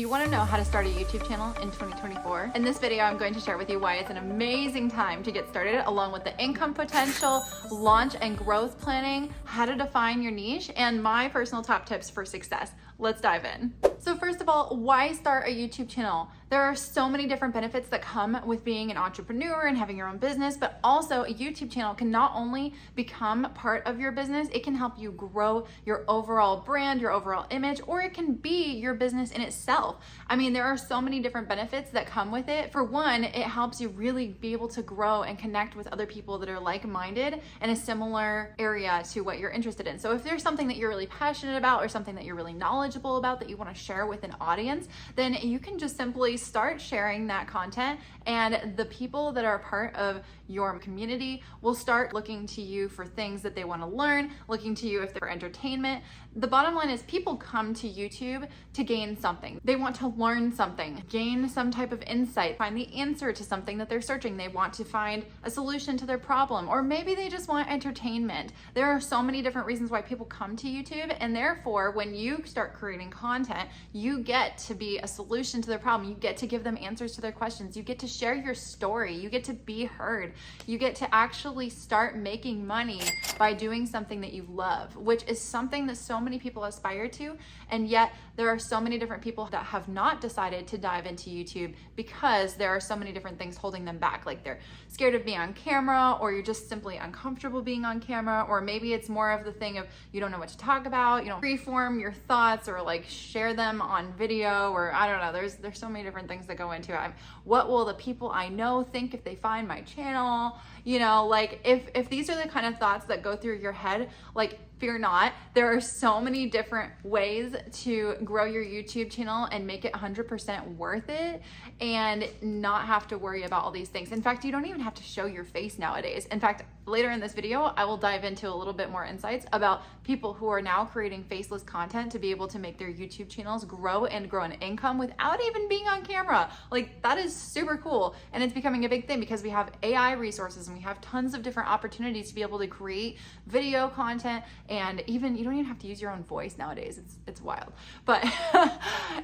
You want to know how to start a YouTube channel in 2024? In this video, I'm going to share with you why it's an amazing time to get started, along with the income potential, launch and growth planning, how to define your niche, and my personal top tips for success. Let's dive in. So first of all, why start a YouTube channel? There are so many different benefits that come with being an entrepreneur and having your own business, but also a YouTube channel can not only become part of your business, it can help you grow your overall brand, your overall image, or it can be your business in itself. I mean, there are so many different benefits that come with it. For one, it helps you really be able to grow and connect with other people that are like-minded in a similar area to what you're interested in. So if there's something that you're really passionate about or something that you're really knowledgeable about that you want to share with an audience, then you can just simply start sharing that content, and the people that are a part of your community will start looking to you for things that they want to learn, looking to you if they're for entertainment. The bottom line is people come to YouTube to gain something. They want to learn something, gain some type of insight, find the answer to something that they're searching. They want to find a solution to their problem, or maybe they just want entertainment. There are so many different reasons why people come to YouTube, and therefore when you start creating content, you get to be a solution to their problem. You get to give them answers to their questions. You get to share your story. You get to be heard. You get to actually start making money by doing something that you love, which is something that so many people aspire to. And yet there are so many different people that have not decided to dive into YouTube because there are so many different things holding them back. Like they're scared of being on camera, or you're just simply uncomfortable being on camera, or maybe it's more of the thing of you don't know what to talk about, you know, freeform your thoughts or like share them on video, or I don't know, there's so many different things that go into it. What will the people I know think if they find my channel? You know, like if these are the kind of thoughts that go through your head, like fear not. There are so many different ways to grow your YouTube channel and make it 100% worth it and not have to worry about all these things. In fact, you don't even have to show your face nowadays. In fact, later in this video, I will dive into a little bit more insights about people who are now creating faceless content to be able to make their YouTube channels grow and grow an income without even being on camera. Like that is super cool. And it's becoming a big thing because we have AI resources and we have tons of different opportunities to be able to create video content. And even you don't even have to use your own voice nowadays. It's wild. But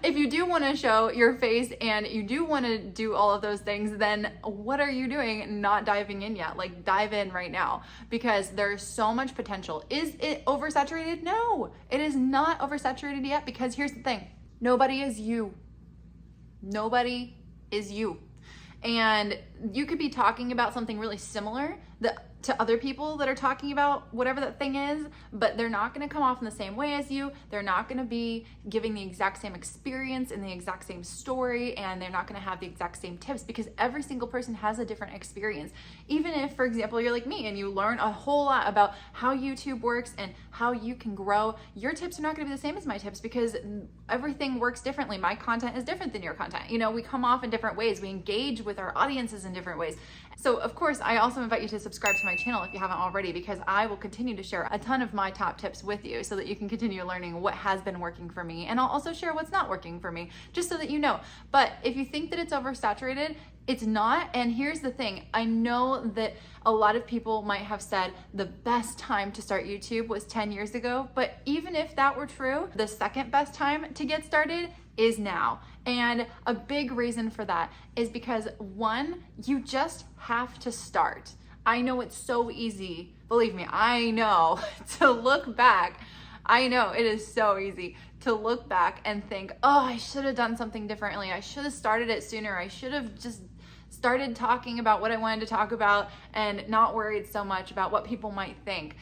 if you do want to show your face and you do want to do all of those things, then what are you doing not diving in yet? Like dive in right now, because there's so much potential. Is it oversaturated? No, it is not oversaturated yet, because here's the thing. Nobody is you. Nobody is you. And you could be talking about something really similar to other people that are talking about whatever that thing is, but they're not going to come off in the same way as you. They're not going to be giving the exact same experience and the exact same story, and they're not going to have the exact same tips, because every single person has a different experience. Even if, for example, you're like me and you learn a whole lot about how YouTube works and how you can grow, your tips are not going to be the same as my tips, because everything works differently. My content is different than your content. You know, we come off in different ways. We engage with our audiences in different ways. So of course, I also invite you to subscribe to my channel if you haven't already, because I will continue to share a ton of my top tips with you so that you can continue learning what has been working for me. And I'll also share what's not working for me, just so that you know. But if you think that it's oversaturated, it's not. And here's the thing. I know that a lot of people might have said the best time to start YouTube was 10 years ago. But even if that were true, the second best time to get started is now. And a big reason for that is because, one, you just have to start. I know it's so easy, believe me, I know, to look back. I know it is so easy to look back and think, oh, I should have done something differently. I should have started it sooner. I should have just started talking about what I wanted to talk about and not worried so much about what people might think.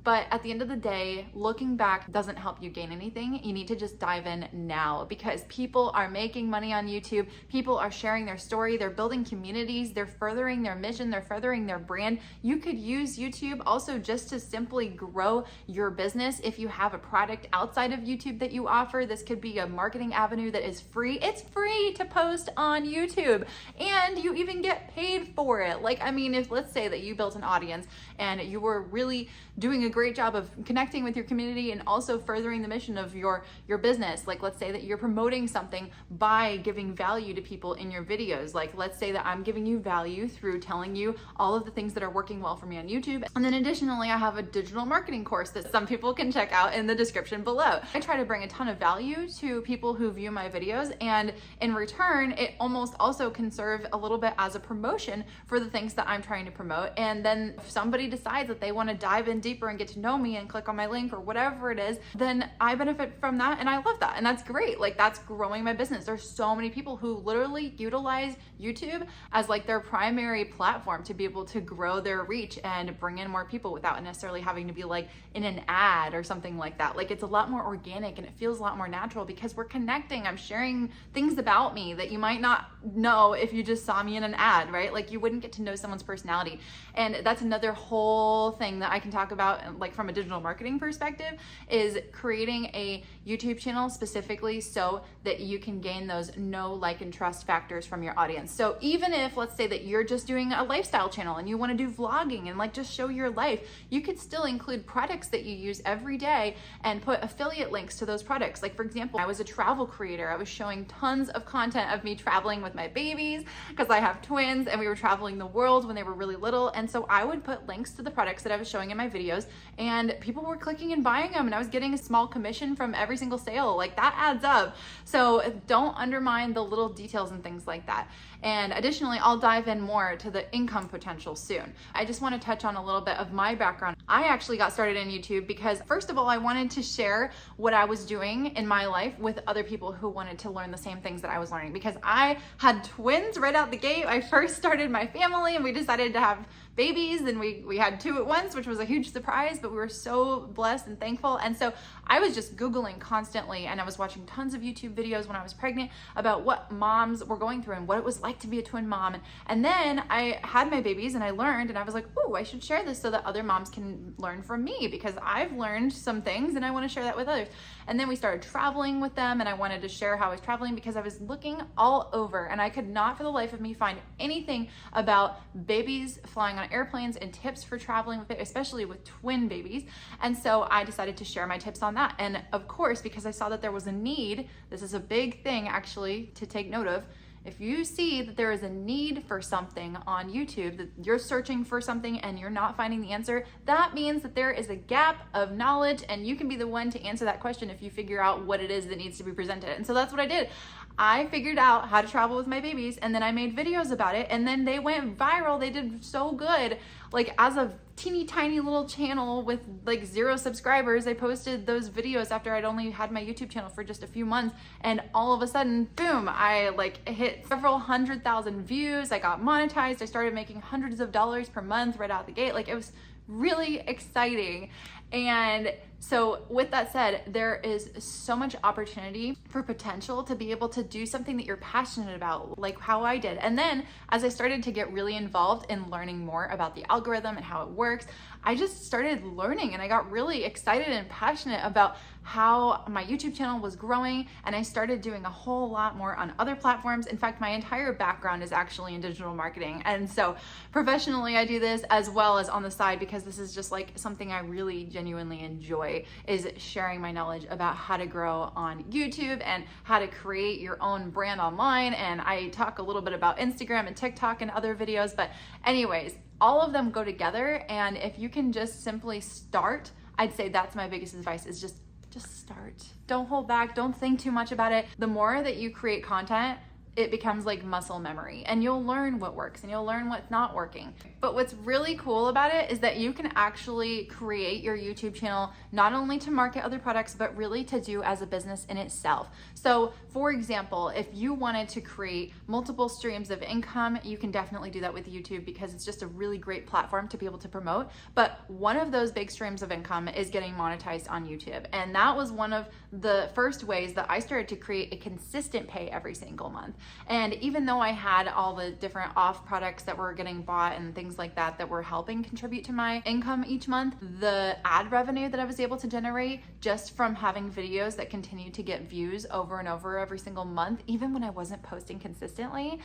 But at the end of the day, looking back doesn't help you gain anything. You need to just dive in now, because people are making money on YouTube. People are sharing their story. They're building communities. They're furthering their mission. They're furthering their brand. You could use YouTube also just to simply grow your business. If you have a product outside of YouTube that you offer, this could be a marketing avenue that is free. It's free to post on YouTube, and you even get paid for it. Like, I mean, if let's say that you built an audience and you were really doing doing a great job of connecting with your community and also furthering the mission of your business. Like, let's say that you're promoting something by giving value to people in your videos. Like, let's say that I'm giving you value through telling you all of the things that are working well for me on YouTube. And then additionally, I have a digital marketing course that some people can check out in the description below. I try to bring a ton of value to people who view my videos, and in return, it almost also can serve a little bit as a promotion for the things that I'm trying to promote. And then if somebody decides that they want to dive in deeper and get to know me and click on my link or whatever it is, then I benefit from that, and I love that, and that's great. Like, that's growing my business. There's so many people who literally utilize YouTube as like their primary platform to be able to grow their reach and bring in more people without necessarily having to be like in an ad or something like that. Like, it's a lot more organic and it feels a lot more natural because we're connecting. I'm sharing things about me that you might not know if you just saw me in an ad, right? Like, you wouldn't get to know someone's personality. And that's another whole thing that I can talk about, like from a digital marketing perspective, is creating a YouTube channel specifically so that you can gain those know, like, and trust factors from your audience. So even if, let's say that you're just doing a lifestyle channel and you want to do vlogging and like just show your life, you could still include products that you use every day and put affiliate links to those products. Like, for example, I was a travel creator. I was showing tons of content of me traveling with my babies because I have twins and we were traveling the world when they were really little. And so I would put links to the products that I was showing in my videos, and people were clicking and buying them, and I was getting a small commission from every single sale. Like, that adds up. So don't undermine the little details and things like that. And additionally, I'll dive in more to the income potential soon. I just want to touch on a little bit of my background. I actually got started in YouTube because, first of all, I wanted to share what I was doing in my life with other people who wanted to learn the same things that I was learning, because I had twins right out the gate. I first started my family and we decided to have babies, and we had two at once, which was a huge surprise, but we were so blessed and thankful. And so I was just Googling constantly, and I was watching tons of YouTube videos when I was pregnant about what moms were going through and what it was like to be a twin mom. And then I had my babies and I learned, and I was like, oh, I should share this so that other moms can learn from me, because I've learned some things and I want to share that with others. And then we started traveling with them, and I wanted to share how I was traveling because I was looking all over and I could not for the life of me find anything about babies flying on airplanes and tips for traveling with it, especially with twin babies. And so I decided to share my tips on that. And of course, because I saw that there was a need, this is a big thing actually to take note of. If you see that there is a need for something on YouTube, that you're searching for something and you're not finding the answer, that means that there is a gap of knowledge, and you can be the one to answer that question if you figure out what it is that needs to be presented. And so that's what I did. I figured out how to travel with my babies, and then I made videos about it, and then they went viral. They did so good. Like, as a teeny tiny little channel with like 0 subscribers, I posted those videos after I'd only had my YouTube channel for just a few months, and all of a sudden, boom, I like hit several 100,000 views. I got monetized. I started making hundreds of dollars per month right out the gate. Like, it was really exciting. And so with that said, there is so much opportunity for potential to be able to do something that you're passionate about, like how I did. And then as I started to get really involved in learning more about the algorithm and how it works, I just started learning, and I got really excited and passionate about how my YouTube channel was growing, and I started doing a whole lot more on other platforms. In fact, my entire background is actually in digital marketing. And so professionally, I do this as well as on the side, because this is just like something I really genuinely enjoy, is sharing my knowledge about how to grow on YouTube and how to create your own brand online. And I talk a little bit about Instagram and TikTok and other videos, but anyways, all of them go together. And if you can just simply start, I'd say that's my biggest advice, is just start. Don't hold back. Don't think too much about it. The more that you create content, it becomes like muscle memory, and you'll learn what works and you'll learn what's not working. But what's really cool about it is that you can actually create your YouTube channel not only to market other products, but really to do as a business in itself. So for example, if you wanted to create multiple streams of income, you can definitely do that with YouTube, because it's just a really great platform to be able to promote. But one of those big streams of income is getting monetized on YouTube. And that was one of the first ways that I started to create a consistent pay every single month. And even though I had all the different off products that were getting bought and things like that that were helping contribute to my income each month, the ad revenue that I was able to generate just from having videos that continued to get views over and over every single month, even when I wasn't posting consistently,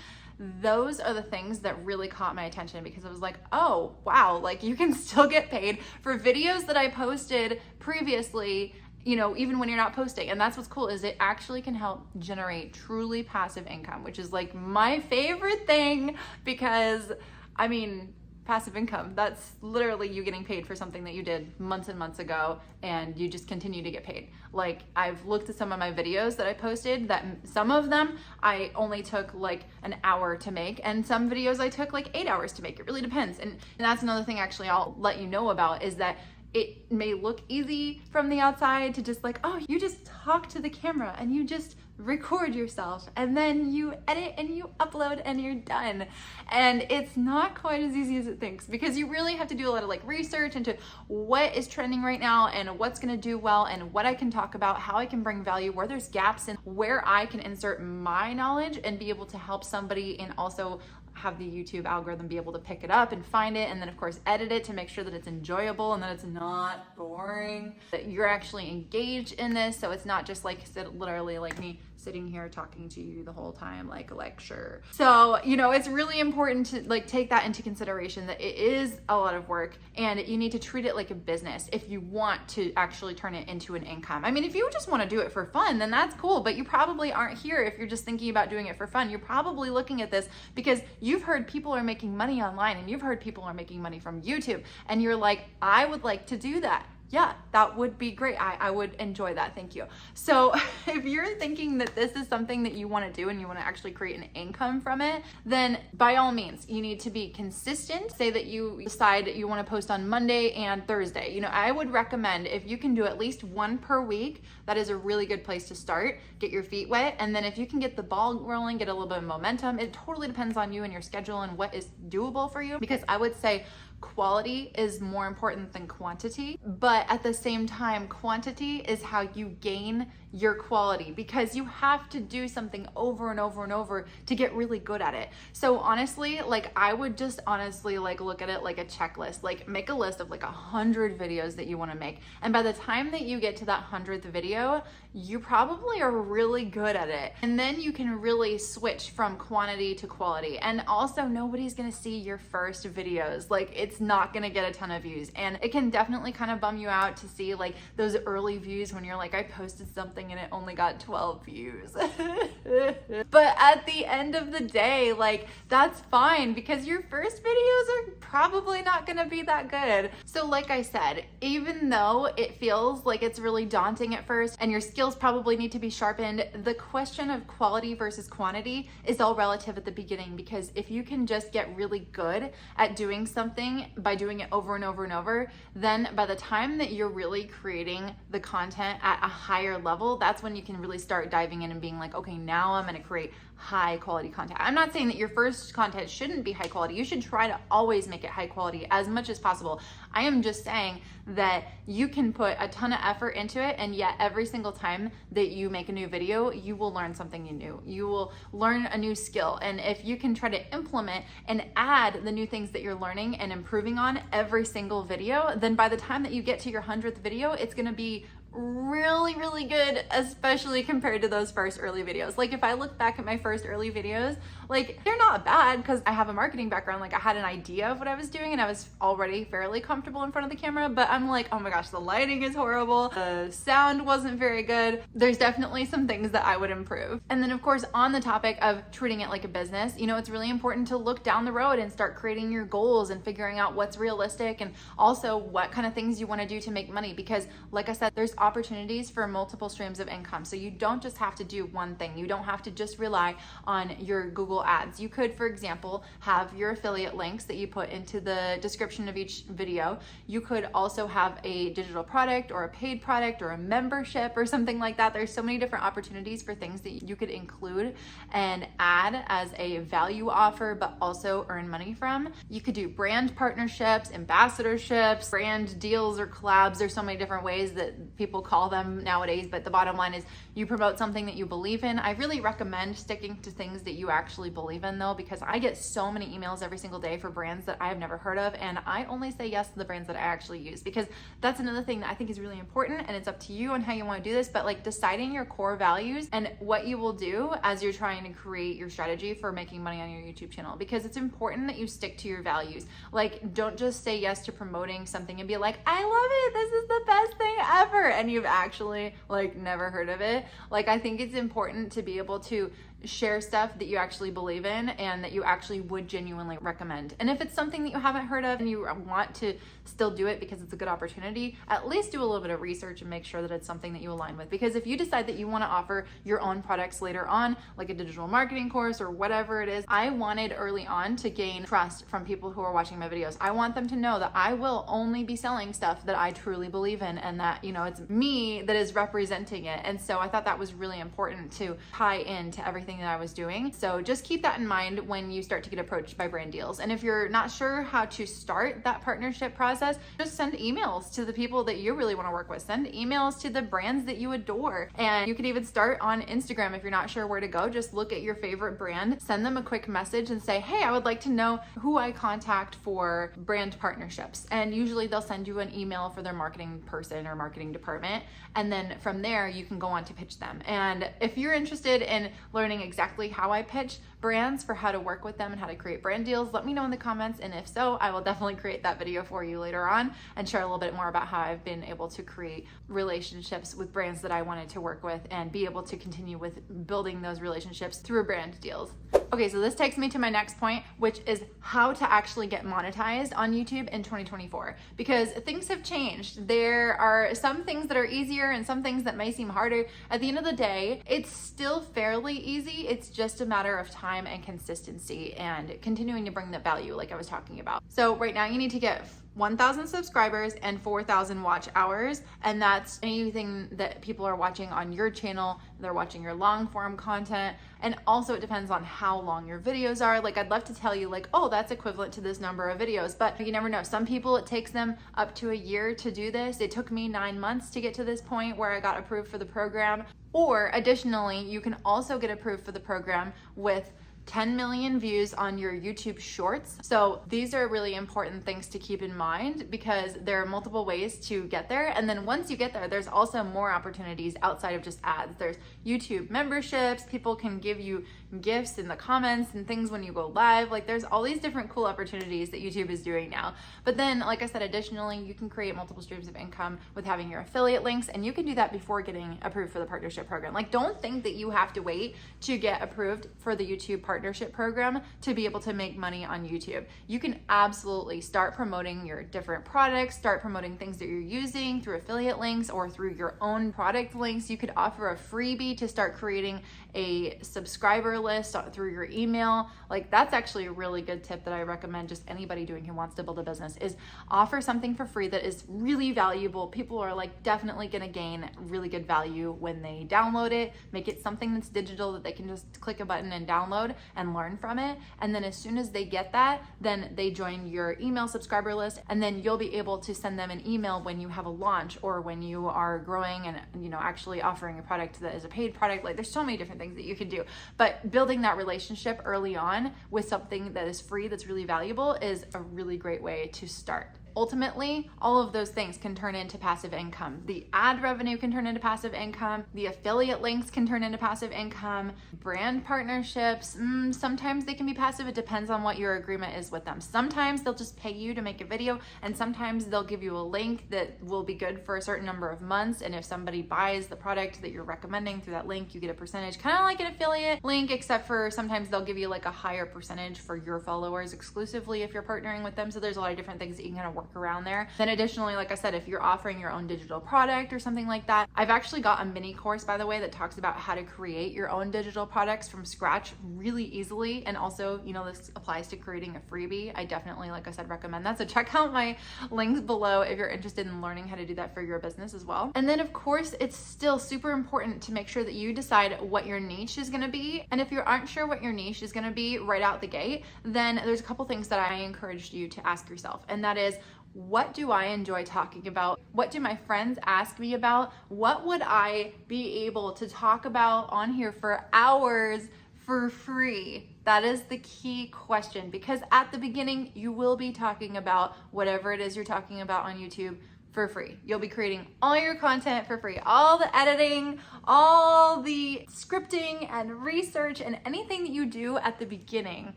those are the things that really caught my attention, because I was like, oh wow, like you can still get paid for videos that I posted previously, you know, even when you're not posting. And that's what's cool, is it actually can help generate truly passive income, which is like my favorite thing, because I mean, passive income, that's literally you getting paid for something that you did months and months ago, and you just continue to get paid. Like, I've looked at some of my videos that I posted, that some of them I only took like an hour to make, and some videos I took like 8 hours to make. It really depends. And that's another thing actually I'll let you know about, is that it may look easy from the outside to just like, oh, you just talk to the camera and you just record yourself and then you edit and you upload and you're done. And it's not quite as easy as it thinks, because you really have to do a lot of like research into what is trending right now and what's going to do well and what I can talk about, how I can bring value, where there's gaps, and where I can insert my knowledge and be able to help somebody, and also have the YouTube algorithm be able to pick it up and find it, and then of course edit it to make sure that it's enjoyable and that it's not boring, that you're actually engaged in this. So it's not just like literally like me sitting here talking to you the whole time like a lecture. So, you know, it's really important to like take that into consideration, that it is a lot of work and you need to treat it like a business if you want to actually turn it into an income. I mean, if you just want to do it for fun, then that's cool, but you probably aren't here if you're just thinking about doing it for fun. You're probably looking at this because you've heard people are making money online, and you've heard people are making money from YouTube, and you're like, I would like to do that. Yeah, that would be great. I would enjoy that. Thank you. So if you're thinking that this is something that you want to do and you want to actually create an income from it, then by all means, you need to be consistent. Say that you decide that you want to post on Monday and Thursday. You know, I would recommend if you can do at least one per week, that is a really good place to start. Get your feet wet. And then if you can get the ball rolling, get a little bit of momentum, it totally depends on you and your schedule and what is doable for you. Because I would say quality is more important than quantity, but at the same time, quantity is how you gain your quality, because you have to do something over and over and over to get really good at it. So honestly, like I would just honestly like look at it like a checklist, like make a list of like 100 videos that you want to make. And by the time that you get to that 100th video, you probably are really good at it. And then you can really switch from quantity to quality. And also, nobody's gonna see your first videos. Like, it's not gonna get a ton of views. And it can definitely kind of bum you out to see like those early views when you're like, I posted something and it only got 12 views. But at the end of the day, like, that's fine, because your first videos are probably not gonna be that good. So like I said, even though it feels like it's really daunting at first and your skills probably need to be sharpened, the question of quality versus quantity is all relative at the beginning, because if you can just get really good at doing something by doing it over and over and over, then by the time that you're really creating the content at a higher level, that's when you can really start diving in and being like, okay, now I'm gonna create high quality content. I'm not saying that your first content shouldn't be high quality. You should try to always make it high quality as much as possible. I am just saying that you can put a ton of effort into it, and yet every single time that you make a new video, you will learn something new. You will learn a new skill. And if you can try to implement and add the new things that you're learning and improving on every single video, then by the time that you get to your 100th video, it's gonna be really, really good, especially compared to those first early videos. Like, if I look back at my first early videos, like, they're not bad because I have a marketing background. Like, I had an idea of what I was doing and I was already fairly comfortable in front of the camera, but I'm like, oh my gosh, the lighting is horrible. The sound wasn't very good. There's definitely some things that I would improve. And then of course, on the topic of treating it like a business, you know, it's really important to look down the road and start creating your goals and figuring out what's realistic, and also what kind of things you want to do to make money. Because like I said, there's opportunities for multiple streams of income. So you don't just have to do one thing. You don't have to just rely on your Google ads. You could, for example, have your affiliate links that you put into the description of each video. You could also have a digital product or a paid product or a membership or something like that. There's so many different opportunities for things that you could include and add as a value offer, but also earn money from. You could do brand partnerships, ambassadorships, brand deals or collabs. There's so many different ways that people people call them nowadays, but the bottom line is you promote something that you believe in. I really recommend sticking to things that you actually believe in though, because I get so many emails every single day for brands that I have never heard of, and I only say yes to the brands that I actually use, because that's another thing that I think is really important, and it's up to you on how you want to do this, but like deciding your core values and what you will do as you're trying to create your strategy for making money on your YouTube channel, because it's important that you stick to your values. Like, don't just say yes to promoting something and be like, I love it, this is the best thing ever, and you've actually like never heard of it. Like, I think it's important to be able to share stuff that you actually believe in and that you actually would genuinely recommend. And if it's something that you haven't heard of and you want to still do it because it's a good opportunity, at least do a little bit of research and make sure that it's something that you align with. Because if you decide that you want to offer your own products later on, like a digital marketing course or whatever it is, I wanted early on to gain trust from people who are watching my videos. I want them to know that I will only be selling stuff that I truly believe in, and that, you know, it's me that is representing it. And so I thought that was really important to tie into everything that I was doing. So just keep that in mind when you start to get approached by brand deals. And if you're not sure how to start that partnership process, just send emails to the people that you really want to work with. Send emails to the brands that you adore. And you could even start on Instagram. If you're not sure where to go, just look at your favorite brand, send them a quick message and say, hey, I would like to know who I contact for brand partnerships. And usually they'll send you an email for their marketing person or marketing department. And then from there, you can go on to pitch them. And if you're interested in learning exactly how I pitch brands, for how to work with them and how to create brand deals, let me know in the comments. And if so, I will definitely create that video for you later on and share a little bit more about how I've been able to create relationships with brands that I wanted to work with and be able to continue with building those relationships through brand deals. Okay, so this takes me to my next point, which is how to actually get monetized on YouTube in 2024, because things have changed. There are some things that are easier and some things that may seem harder. At the end of the day, it's still fairly easy. It's just a matter of time and consistency and continuing to bring that value like I was talking about. So right now you need to get 1,000 subscribers and 4,000 watch hours, and that's anything that people are watching on your channel. They're watching your long form content, and also it depends on how long your videos are. Like, I'd love to tell you like, oh, that's equivalent to this number of videos, but you never know. Some people, it takes them up to a year to do this. It took me 9 months to get to this point where I got approved for the program. Or additionally, you can also get approved for the program with 10 million views on your YouTube shorts. So these are really important things to keep in mind, because there are multiple ways to get there. And then once you get there, there's also more opportunities outside of just ads. There's YouTube memberships. People can give you gifts in the comments and things when you go live. Like, there's all these different cool opportunities that YouTube is doing now. But then, like I said, additionally, you can create multiple streams of income with having your affiliate links, and you can do that before getting approved for the partnership program. Like, don't think that you have to wait to get approved for the YouTube partnership program to be able to make money on YouTube. You can absolutely start promoting your different products, start promoting things that you're using through affiliate links or through your own product links. You could offer a freebie to start creating a subscriber list through your email. Like, that's actually a really good tip that I recommend just anybody doing who wants to build a business, is offer something for free that is really valuable. People are like definitely gonna gain really good value when they download it. Make it something that's digital that they can just click a button and download and learn from it. And then as soon as they get that, then they join your email subscriber list, and then you'll be able to send them an email when you have a launch or when you are growing and, you know, actually offering a product that is a paid product. Like, there's so many different things that you can do, but building that relationship early on with something that is free, that's really valuable, is a really great way to start. Ultimately, all of those things can turn into passive income. The ad revenue can turn into passive income. The affiliate links can turn into passive income. Brand partnerships, sometimes they can be passive. It depends on what your agreement is with them. Sometimes they'll just pay you to make a video, and sometimes they'll give you a link that will be good for a certain number of months. And if somebody buys the product that you're recommending through that link, you get a percentage, kind of like an affiliate link, except for sometimes they'll give you like a higher percentage for your followers exclusively if you're partnering with them. So there's a lot of different things that you can kind of work around there. Then additionally, like I said, if you're offering your own digital product or something like that, I've actually got a mini course, by the way, that talks about how to create your own digital products from scratch really easily. And also, you know, this applies to creating a freebie. I definitely, like I said, recommend that. So check out my links below if you're interested in learning how to do that for your business as well. And then of course, it's still super important to make sure that you decide what your niche is going to be. And if you aren't sure what your niche is going to be right out the gate, then there's a couple things that I encouraged you to ask yourself. And that is, what do I enjoy talking about? What do my friends ask me about? What would I be able to talk about on here for hours for free? That is the key question, because at the beginning, you will be talking about whatever it is you're talking about on YouTube for free. You'll be creating all your content for free, all the editing, all the scripting and research, and anything that you do at the beginning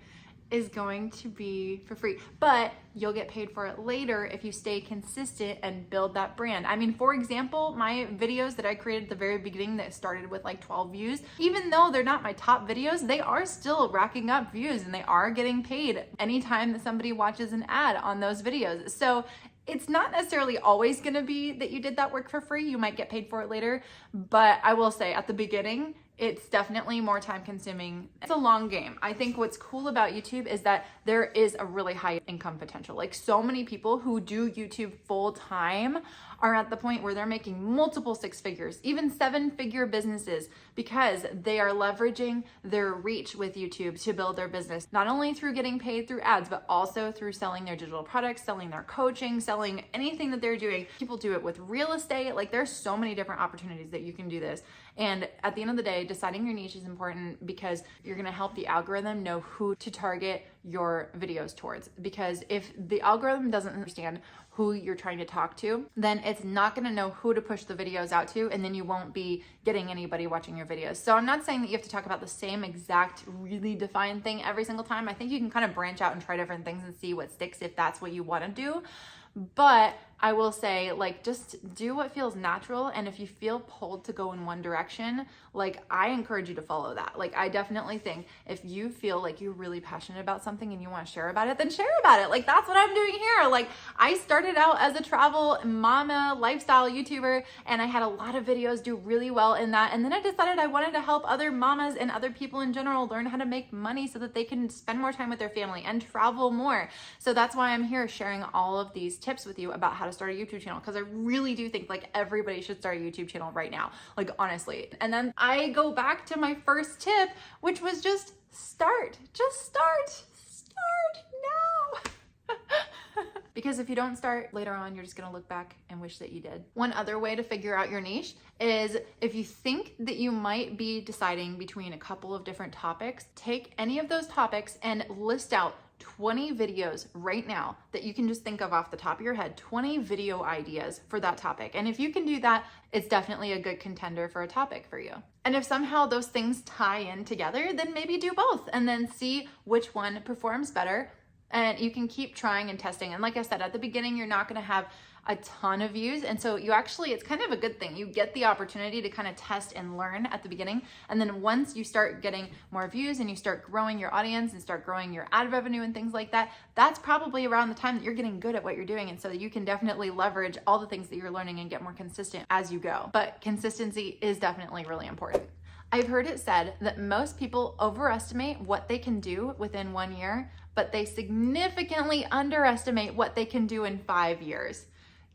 is going to be for free, but you'll get paid for it later if you stay consistent and build that brand. I mean, for example, my videos that I created at the very beginning that started with like 12 views, even though they're not my top videos, they are still racking up views and they are getting paid anytime that somebody watches an ad on those videos. So it's not necessarily always gonna be that you did that work for free. You might get paid for it later, but I will say at the beginning, it's definitely more time consuming. It's a long game. I think what's cool about YouTube is that there is a really high income potential. Like, so many people who do YouTube full time are at the point where they're making multiple six figures, even 7-figure businesses, because they are leveraging their reach with YouTube to build their business, not only through getting paid through ads, but also through selling their digital products, selling their coaching, selling anything that they're doing. People do it with real estate. Like, there's so many different opportunities that you can do this. And at the end of the day, deciding your niche is important, because you're gonna help the algorithm know who to target your videos towards. Because if the algorithm doesn't understand who you're trying to talk to, then it's not gonna know who to push the videos out to, and then you won't be getting anybody watching your videos. So I'm not saying that you have to talk about the same exact really defined thing every single time. I think you can kind of branch out and try different things and see what sticks if that's what you wanna do. But I will say, like, just do what feels natural. And if you feel pulled to go in one direction, like, I encourage you to follow that. Like, I definitely think if you feel like you're really passionate about something and you want to share about it, then share about it. Like, that's what I'm doing here. Like, I started out as a travel mama lifestyle YouTuber, and I had a lot of videos do really well in that. And then I decided I wanted to help other mamas and other people in general learn how to make money so that they can spend more time with their family and travel more. So that's why I'm here sharing all of these tips with you about how to start a YouTube channel, because I really do think like everybody should start a YouTube channel right now, like, honestly. And then I go back to my first tip, which was just start now. Because if you don't start later on, you're just gonna look back and wish that you did. One other way to figure out your niche is, if you think that you might be deciding between a couple of different topics, take any of those topics and list out 20 videos right now that you can just think of off the top of your head, 20 video ideas for that topic. And if you can do that, it's definitely a good contender for a topic for you. And if somehow those things tie in together, then maybe do both and then see which one performs better. And you can keep trying and testing. And like I said, at the beginning, you're not gonna have a ton of views. And so you actually, it's kind of a good thing. You get the opportunity to kind of test and learn at the beginning. And then once you start getting more views and you start growing your audience and start growing your ad revenue and things like that, that's probably around the time that you're getting good at what you're doing. And so you can definitely leverage all the things that you're learning and get more consistent as you go. But consistency is definitely really important. I've heard it said that most people overestimate what they can do within 1 year, but they significantly underestimate what they can do in 5 years.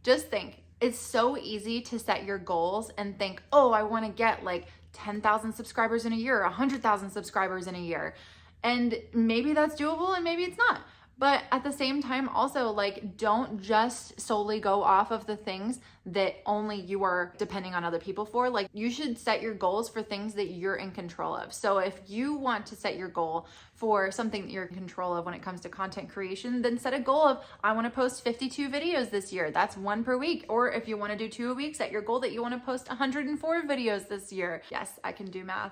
Just think, it's so easy to set your goals and think, oh, I want to get like 10,000 subscribers in a year, 100,000 subscribers in a year. And maybe that's doable and maybe it's not. But at the same time, also, like, don't just solely go off of the things that only you are depending on other people for. Like, you should set your goals for things that you're in control of. So if you want to set your goal for something that you're in control of when it comes to content creation, then set a goal of, I want to post 52 videos this year. That's 1 per week. Or if you want to do 2 a week, set your goal that you want to post 104 videos this year. Yes, I can do math.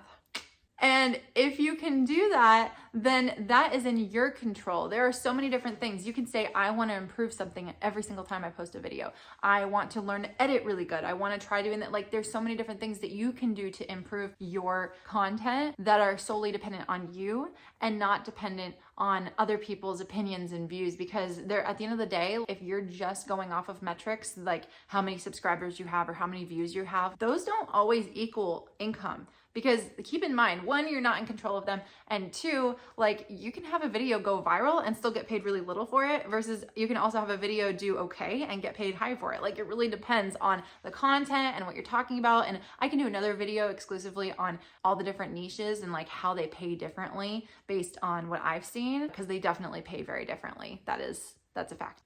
And if you can do that, then that is in your control. There are so many different things. You can say, I want to improve something every single time I post a video. I want to learn to edit really good. I want to try doing that. Like, there's so many different things that you can do to improve your content that are solely dependent on you and not dependent on other people's opinions and views. Because they're, at the end of the day, if you're just going off of metrics, like how many subscribers you have or how many views you have, those don't always equal income. Because keep in mind, 1, you're not in control of them, and 2, like, you can have a video go viral and still get paid really little for it, versus you can also have a video do okay and get paid high for it. Like, it really depends on the content and what you're talking about. And I can do another video exclusively on all the different niches and like how they pay differently based on what I've seen, because they definitely pay very differently. That's a fact.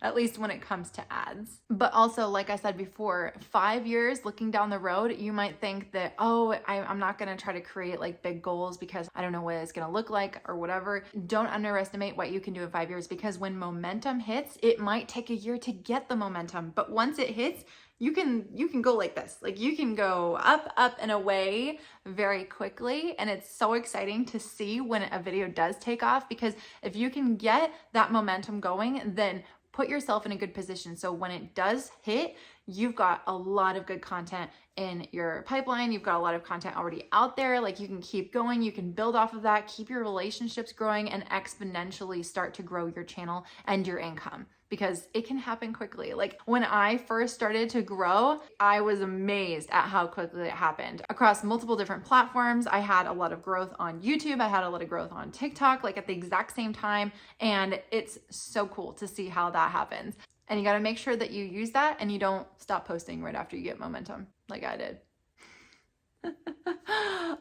at least when it comes to ads. But also, like I said before, 5 years looking down the road, you might think that, oh, I'm not gonna try to create like big goals because I don't know what it's gonna look like or whatever. Don't underestimate what you can do in 5 years, because when momentum hits, it might take a year to get the momentum, but once it hits, you can go like this. Like you can go up, up and away very quickly. And it's so exciting to see when a video does take off, because if you can get that momentum going, then put yourself in a good position. So when it does hit, you've got a lot of good content in your pipeline. You've got a lot of content already out there. Like you can keep going, you can build off of that, keep your relationships growing, and exponentially start to grow your channel and your income, because it can happen quickly. Like when I first started to grow, I was amazed at how quickly it happened. Across multiple different platforms, I had a lot of growth on YouTube, I had a lot of growth on TikTok, like at the exact same time. And it's so cool to see how that happens. And you gotta make sure that you use that and you don't stop posting right after you get momentum, like I did.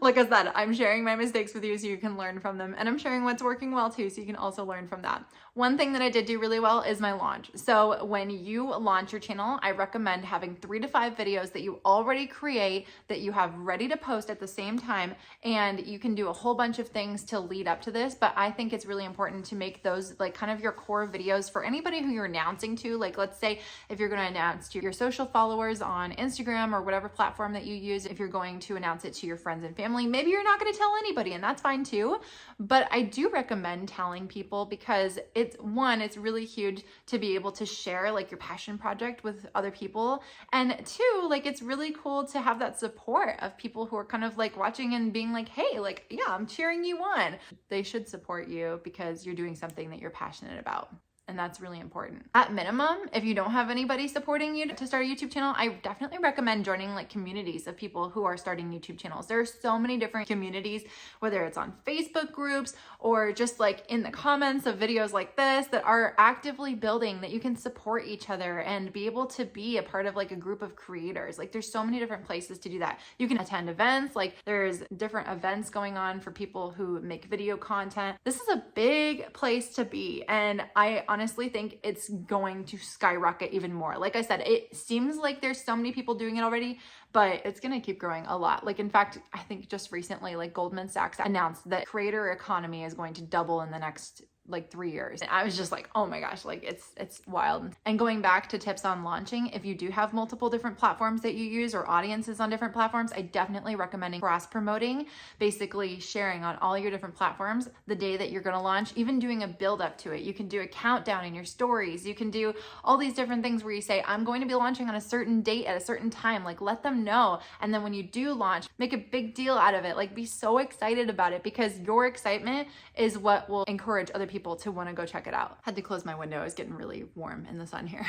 Like I said, I'm sharing my mistakes with you so you can learn from them, and I'm sharing what's working well too so you can also learn from that. One thing that I did do really well is my launch. So when you launch your channel, I recommend having 3 to 5 videos that you already create that you have ready to post at the same time, and you can do a whole bunch of things to lead up to this, but I think it's really important to make those like kind of your core videos for anybody who you're announcing to. Like let's say if you're going to announce to your social followers on Instagram or whatever platform that you use, if you're going to announce it to your friends and family, maybe you're not going to tell anybody, and that's fine too. But I do recommend telling people, because it's really huge to be able to share like your passion project with other people, and 2, like it's really cool to have that support of people who are kind of like watching and being like, hey, like, yeah, I'm cheering you on. They should support you because you're doing something that you're passionate about. And that's really important. At minimum, if you don't have anybody supporting you to start a YouTube channel, I definitely recommend joining like communities of people who are starting YouTube channels. There are so many different communities, whether it's on Facebook groups or just like in the comments of videos like this, that are actively building, that you can support each other and be able to be a part of like a group of creators. Like there's so many different places to do that. You can attend events, like there's different events going on for people who make video content. This is a big place to be, and I honestly think it's going to skyrocket even more. Like I said, it seems like there's so many people doing it already, but it's going to keep growing a lot. Like in fact, I think just recently, like Goldman Sachs announced that creator economy is going to double in the next like 3 years. And I was just like, oh my gosh, like it's wild. And going back to tips on launching, if you do have multiple different platforms that you use or audiences on different platforms, I definitely recommend cross promoting, basically sharing on all your different platforms the day that you're going to launch, even doing a build up to it. You can do a countdown in your stories. You can do all these different things where you say, I'm going to be launching on a certain date at a certain time, like let them know. And then when you do launch, make a big deal out of it. Like be so excited about it, because your excitement is what will encourage other people to want to go check it out. Had to close my window. It's getting really warm in the sun here.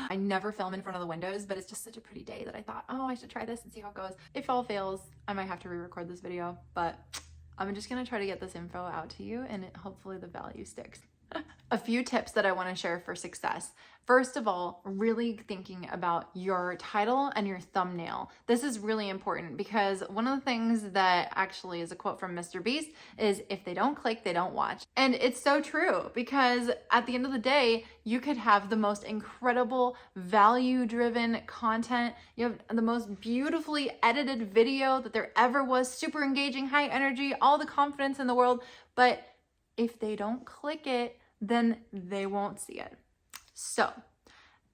I never film in front of the windows, but it's just such a pretty day that I thought, oh, I should try this and see how it goes. If all fails, I might have to re-record this video, but I'm just going to try to get this info out to you, and hopefully the value sticks. A few tips that I want to share for success. First of all, really thinking about your title and your thumbnail. This is really important, because one of the things that actually is a quote from Mr. Beast is, if they don't click, they don't watch. And it's so true, because at the end of the day, you could have the most incredible value-driven content. You have the most beautifully edited video that there ever was, super engaging, high energy, all the confidence in the world. But if they don't click it, then they won't see it. So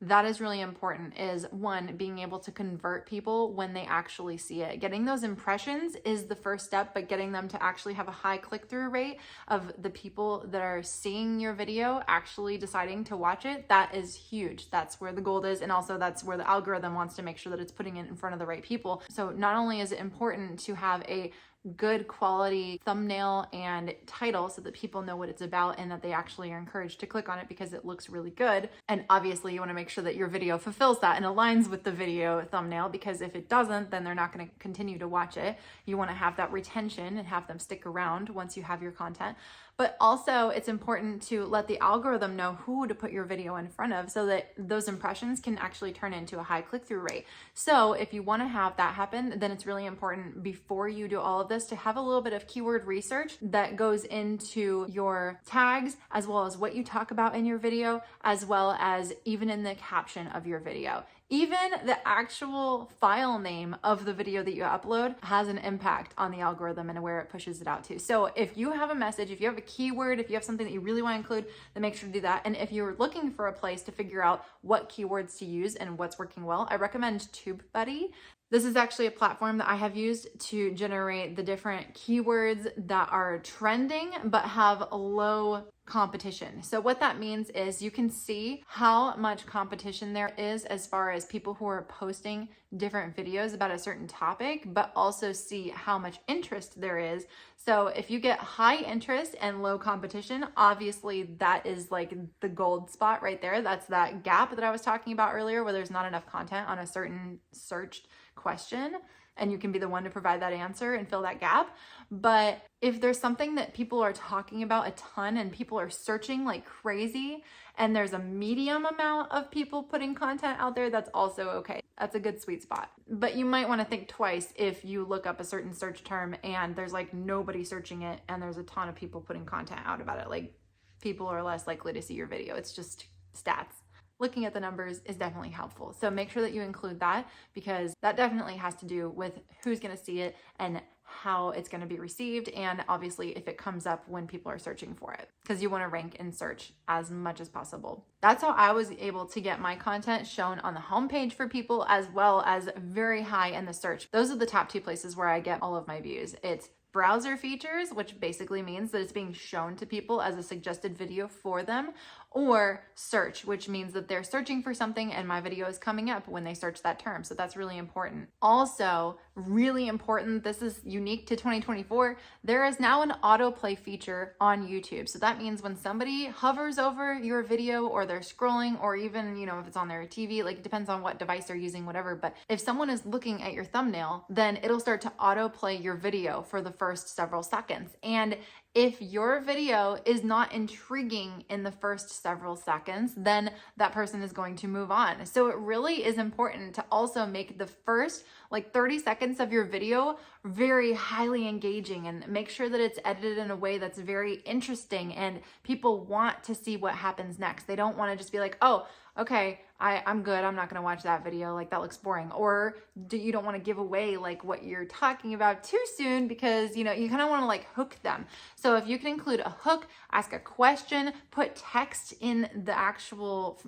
that is really important, is 1, being able to convert people when they actually see it. Getting those impressions is the first step, but getting them to actually have a high click-through rate of the people that are seeing your video actually deciding to watch it, that is huge. That's where the gold is, and also that's where the algorithm wants to make sure that it's putting it in front of the right people. So not only is it important to have a good quality thumbnail and title so that people know what it's about and that they actually are encouraged to click on it because it looks really good. And obviously you want to make sure that your video fulfills that and aligns with the video thumbnail, because if it doesn't, then they're not going to continue to watch it. You want to have that retention and have them stick around once you have your content. But also it's important to let the algorithm know who to put your video in front of so that those impressions can actually turn into a high click-through rate. So if you want to have that happen, then it's really important before you do all of this to have a little bit of keyword research that goes into your tags, as well as what you talk about in your video, as well as even in the caption of your video. Even the actual file name of the video that you upload has an impact on the algorithm and where it pushes it out to. So if you have a message, if you have a keyword, if you have something that you really want to include, then make sure to do that. And if you're looking for a place to figure out what keywords to use and what's working well, I recommend TubeBuddy. This is actually a platform that I have used to generate the different keywords that are trending but have low competition. So what that means is you can see how much competition there is as far as people who are posting different videos about a certain topic, but also see how much interest there is. So if you get high interest and low competition, obviously that is like the gold spot right there. That's that gap that I was talking about earlier, where there's not enough content on a certain searched question, and you can be the one to provide that answer and fill that gap. But if there's something that people are talking about a ton and people are searching like crazy, and there's a medium amount of people putting content out there, that's also okay. That's a good sweet spot. But you might want to think twice if you look up a certain search term and there's like nobody searching it and there's a ton of people putting content out about it. Like, people are less likely to see your video. It's just stats. Looking at the numbers is definitely helpful. So make sure that you include that, because that definitely has to do with who's going to see it and how it's going to be received, and obviously if it comes up when people are searching for it, because you want to rank in search as much as possible. That's how I was able to get my content shown on the homepage for people, as well as very high in the search. Those are the top two places where I get all of my views. It's browser features, which basically means that it's being shown to people as a suggested video for them, or search, which means that they're searching for something and my video is coming up when they search that term. So that's really important. Also, really important, this is unique to 2024, there is now an autoplay feature on YouTube. So that means when somebody hovers over your video, or they're scrolling, or even, if it's on their TV, like it depends on what device they're using, whatever, but if someone is looking at your thumbnail, then it'll start to autoplay your video for the first several seconds. And if your video is not intriguing in the first several seconds, then that person is going to move on. So it really is important to also make the first 30 seconds of your video very highly engaging, and make sure that it's edited in a way that's very interesting and people want to see what happens next. They don't want to just be like, oh, okay, I'm good, I'm not going to watch that video, like that looks boring. Or you don't want to give away like what you're talking about too soon, because you kind of want to like hook them. So if you can include a hook, ask a question, put text in the actual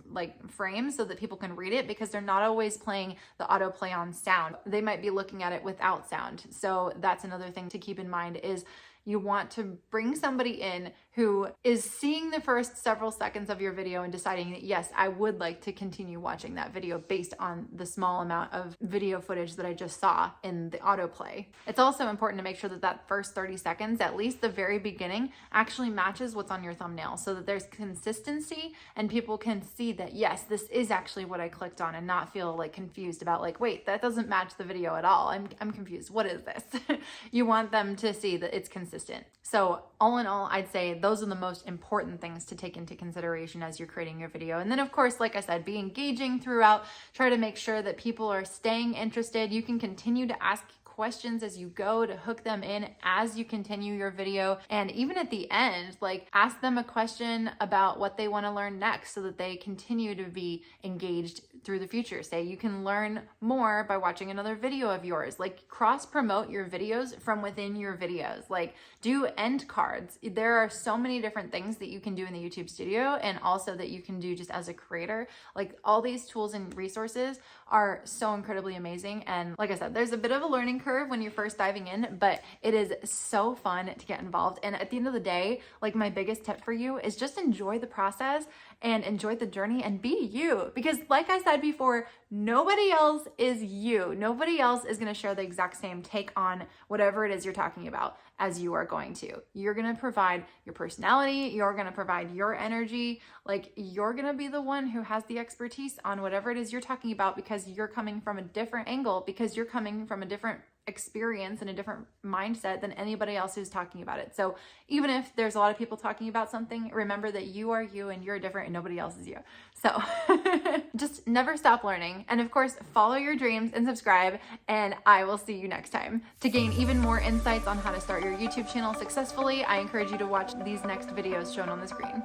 frame so that people can read it, because they're not always playing the autoplay on sound. They might be looking at it without sound. So that's another thing to keep in mind, is you want to bring somebody in who is seeing the first several seconds of your video and deciding that, yes, I would like to continue watching that video based on the small amount of video footage that I just saw in the autoplay. It's also important to make sure that that first 30 seconds, at least the very beginning, actually matches what's on your thumbnail, so that there's consistency and people can see that, yes, this is actually what I clicked on, and not feel confused about wait, that doesn't match the video at all. I'm confused. What is this? You want them to see that it's consistent. So all in all, I'd say those are the most important things to take into consideration as you're creating your video. And then of course, like I said, be engaging throughout. Try to make sure that people are staying interested. You can continue to ask questions as you go to hook them in as you continue your video. And even at the end, ask them a question about what they want to learn next, so that they continue to be engaged through the future. Say you can learn more by watching another video of yours. Cross promote your videos from within your videos. Do end cards. There are so many different things that you can do in the YouTube studio, and also that you can do just as a creator. All these tools and resources are so incredibly amazing. And like I said, there's a bit of a learning curve when you're first diving in, but it is so fun to get involved. And at the end of the day, my biggest tip for you is just enjoy the process and enjoy the journey and be you. Because like I said before, nobody else is you. Nobody else is going to share the exact same take on whatever it is you're talking about as you are going to. You're going to provide your personality. You're going to provide your energy. You're going to be the one who has the expertise on whatever it is you're talking about, because you're coming from a different angle, because you're coming from a different experience and a different mindset than anybody else who's talking about it. So even if there's a lot of people talking about something, remember that you are you and you're different and nobody else is you. So just never stop learning. And of course, follow your dreams and subscribe, and I will see you next time. To gain even more insights on how to start your YouTube channel successfully, I encourage you to watch these next videos shown on the screen.